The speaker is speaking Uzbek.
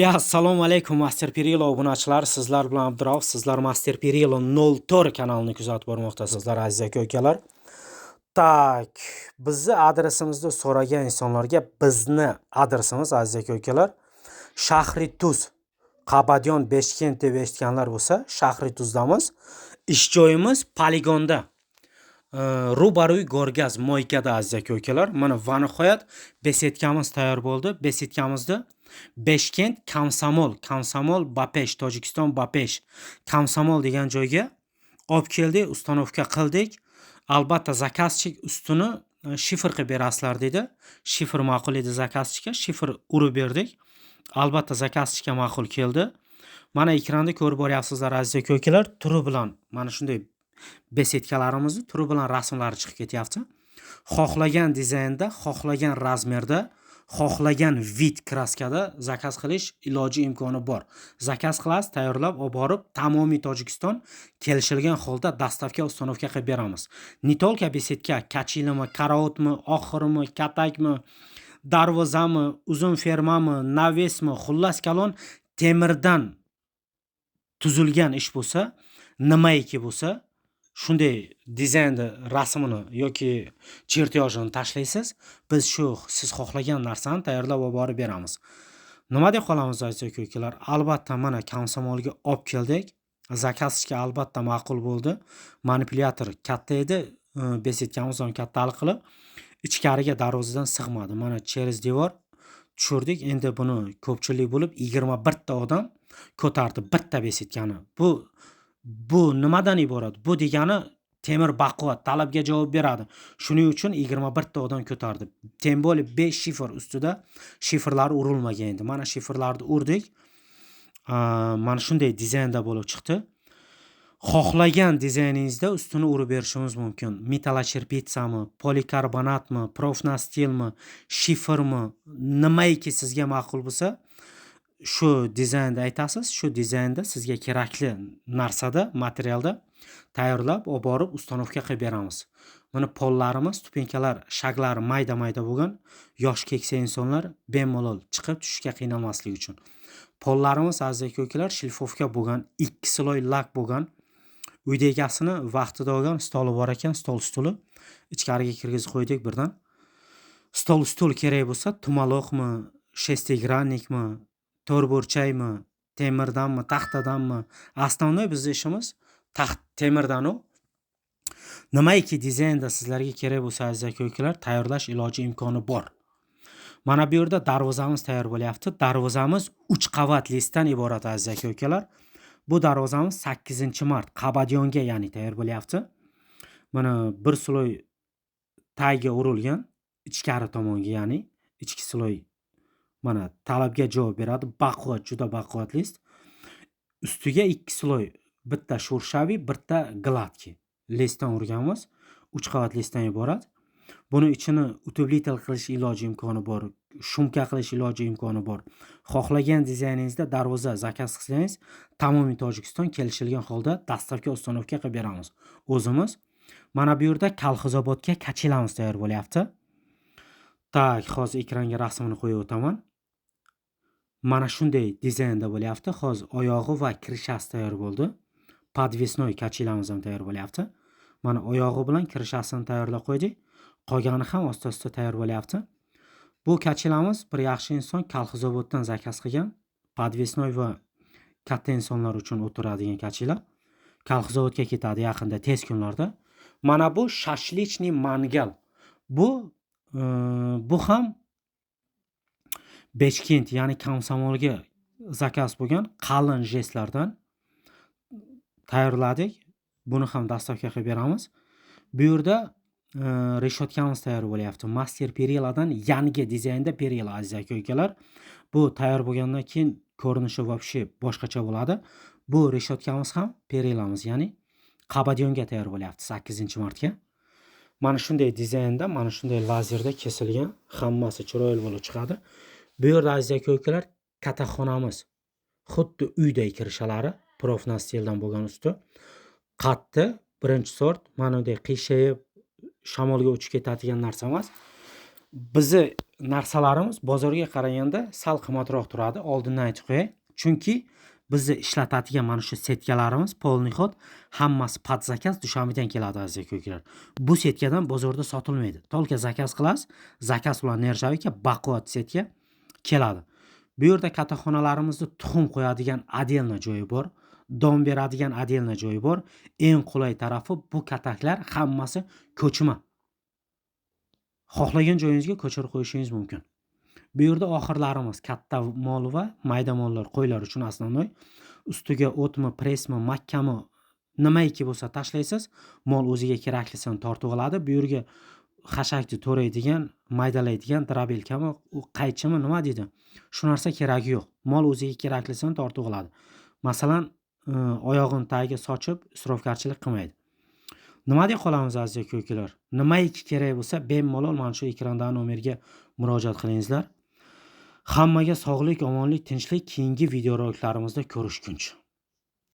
Assalomu alaykum Master Pirilo obunachilar. Sizlar bilan Abdurauf, sizlar Master Pirilo 04 kanalini kuzatib bormoqdasizlar aziz aka-ukalar. Tak, bizni adresimizda so'ragan insonlarga bizni adresimiz aziz aka-ukalar Shahri Tuz, Qabadyon Beshkent deb eshitganlar bo'lsa, Shahri Tuzdamiz. Ish joyimiz poligonda. Rubaruy Gorgaz mo'ykada aziz aka-ukalar. Mana va nihoyat besetkamiz tayyor bo'ldi. Besetkamizda Beshkent Komsomol Bapesh, Tojikiston Bapesh. Komsomol degan joyga olib keldik, ustanovka qildik. Albatta zakazchik ustini shifr qilib berasizlar dedi. Shifr ma'qul edi zakazchikka, shifr urib berdik. Albatta zakazchikka ma'qul keldi. Mana ekranda ko'rib boryapsizlar aziz aka-ukalar, turi bilan mana shunday besetkalarimizni turi bilan rasmlari chiqib ketyapti. Xohlagan dizaynda, xohlagan razmerda, xohlagan vid kraskada zakaz qilish iloji imkoni bor. Zakaz qilasiz, tayyorlab olib borib, tamomiy Tojikiston kelishilgan holda dastavka ustanovka qilib beramiz. Nitolka besetka, kachilimi, karaotmi, oxirimi, katakmi, darvozami, uzun fermami, navesmi, xullas kalon temirdan tuzilgan ish bo'lsa, nimaiki bo'lsa, shunday dizaynda rasmini yoki chertyojini tashlaysiz, biz shu siz xohlagan narsani tayyorlab olib borib beramiz. Nima deb qolamiz aziz aka-ukalar? Albatta mana Komsomolga olib keldik. Zakazga albatta ma'qul bo'ldi. Manipulyator katta edi, besetkamiz ham kattalik qilib ichkariga darvozadan sig'madi. Mana через devor tushirdik. Endi buni ko'pchilik bo'lib 21 ta odam ko'tardi bitta besetkani. Bu nimadan iborat? Bu degani temir baquvvat, talabga javob beradi. Shuning uchun 21 ta odam ko'tardi. Temboli 5 shifr ustida shifrlar urilmagan edi. Mana shifrlarni urdik. Mana shunday dizaynda bo'lib chiqdi. Xohlagan dizayningizda ustini urib berishimiz mumkin. Metalocherpitsami, polikarbonatmi, profnastilmi, shifrmi, nimaiki sizga ma'qul bo'lsa, shu dizaynda aytasiz, shu dizaynda sizga kerakli narsada, materialda tayyorlab olib borib ustanovka qilib beramiz. Mana pollarimiz, stupenkalar, shaglari mayda-mayda bo'lgan, yosh keksa insonlar bemalol chiqib tushishga qiynalmasligi uchun. Pollarimiz aziz aka-ukalar shilfovka bo'lgan, 2 sloy lak bo'lgan. Uyda egasini vaqtida olgan stoli bor ekan, stol-stuli ichkariga kirgizib qo'ydik birdan. Stol-stul kerak bo'lsa, tumaloqmi, shestigrannikmi, to'rtburchakmi, temirdanmi, taxtadanmi? Asosiy bizning ishimiz temirdan. Nimaiki dizaynda sizlarga kerak bo'lsa aziz aka-ukalar, tayyorlash iloji imkoni bor. Mana bu yerda darvozamiz tayyor bo'lyapti. Darvozamiz 3 qavat listdan iborat aziz aka-ukalar. Bu darvozamiz 8-mart Qabadyonga, ya'ni tayyor bo'lyapti. Mana bir sloy tagga urilgan ichkari tomonga, ya'ni ichki sloy mana talabga javob beradi. Baquvvat, juda baquvvat list. Ustiga 2 sloy, bitta sho'rshaviy, bitta gladki listdan urganmiz. 3 qavat listdan iborat. Buni ichini utilitel qilish iloji imkoni bor, shumka qilish iloji imkoni bor. Xohlagan dizayningizda darvoza zakaz qilsangiz, tamomiy Tojikiston kelishilgan holda dastavka ustanovka qilib beramiz. O'zimiz mana bu yerda Kolxozobodga kachilamiz tayyor bo'lyapti. Tak, hozir ekranga rasmini qo'yib o'taman. Mana shunday dizaynda bo'lyapti. Hozir oyog'i va kirishasi tayyor bo'ldi. Podvesnoy kachilamiz ham tayyor bo'lyapti. Mana oyog'i bilan kirishasini tayyorlab qo'ydik. Qolgani ham osta-osta tayyor bo'lyapti. Bu kachilamiz bir yaxshi inson Kolxozoboddan zakaz qilgan. Podvesnoy va katta insonlar uchun o'tiradigan kachila. Kolxozobodga ketadi yaqinda, tez kunlarda. Mana bu shashlichniy mangal. Bu ham Beshkent, ya'ni Komsomolga zakaz bo'lgan qalin jestlardan tayyorladik. Buni ham dastavka qilib beramiz. Bu yerda reshotkamiz tayyor bo'lyapti. Master Periladan yangi dizaynda Perila aziz aka-ukalar. Bu tayyor bo'lgandan keyin ko'rinishi вообще boshqacha bo'ladi. Bu reshotkamiz ham Perilamiz, ya'ni Qabadyonga tayyor bo'lyapti 8-martga. Mana shunday dizaynda, mana shunday lazerda kesilgan, hammasi chiroyli bo'lib chiqadi. Bu yerda aziz aka-ukalar kataxonamiz. Xuddi uyday kirishalari profnastildan bo'lgan usti. Qatti, birinchi sort, mana bunday qiyshayib shamolga uchib ketadigan narsa emas. Bizni narsalarimiz bozorga qaraganda sal qimmatroq turadi. Oldindan aytib qo'yay. Chunki bizni ishlatadigan mana shu setkalarimiz polniy xod hammasi pod zakaz Dushanbedan keladi aziz aka-ukalar. Bu setkadan bozorda sotilmaydi. Tolka zakaz qilasiz, zakaz bilan nerjavika baquvvat setka keladi. Bu yerda kattaxonalarimizda tuxum qo'yadigan отдельно joyi bor, don beradigan отдельно joyi bor. Eng qulay tarafi bu kataklar hammasi ko'chma. Xohlagan joyingizga ko'chirib qo'yishingiz mumkin. Bu yerda oxirlarimiz katta mol va mayda mollar qo'ylar uchun asosiy. Ustiga o'tmi, presmi, makkami nimaiki bo'lsa tashlaysiz, mol o'ziga keraklisini tortib oladi. Bu yerga xashakni to'raydigan, maydalaydigan drabelkami, u qaychimi nima deydi? Shu narsa keragi yo'q. Mol o'ziga keraklisini tortib oladi. Masalan, oyog'ini tagiga sochib, isrofgarchilik qilmaydi. Nima deb qolamiz aziz aka-ukalar? Nimaiki kerak bo'lsa, bemalol mana shu ekrandagi nomerga murojaat qilingizlar. Hammaga sog'lik, omonlik, tinchlik keyingi videoroliklarimizda ko'rishguncha.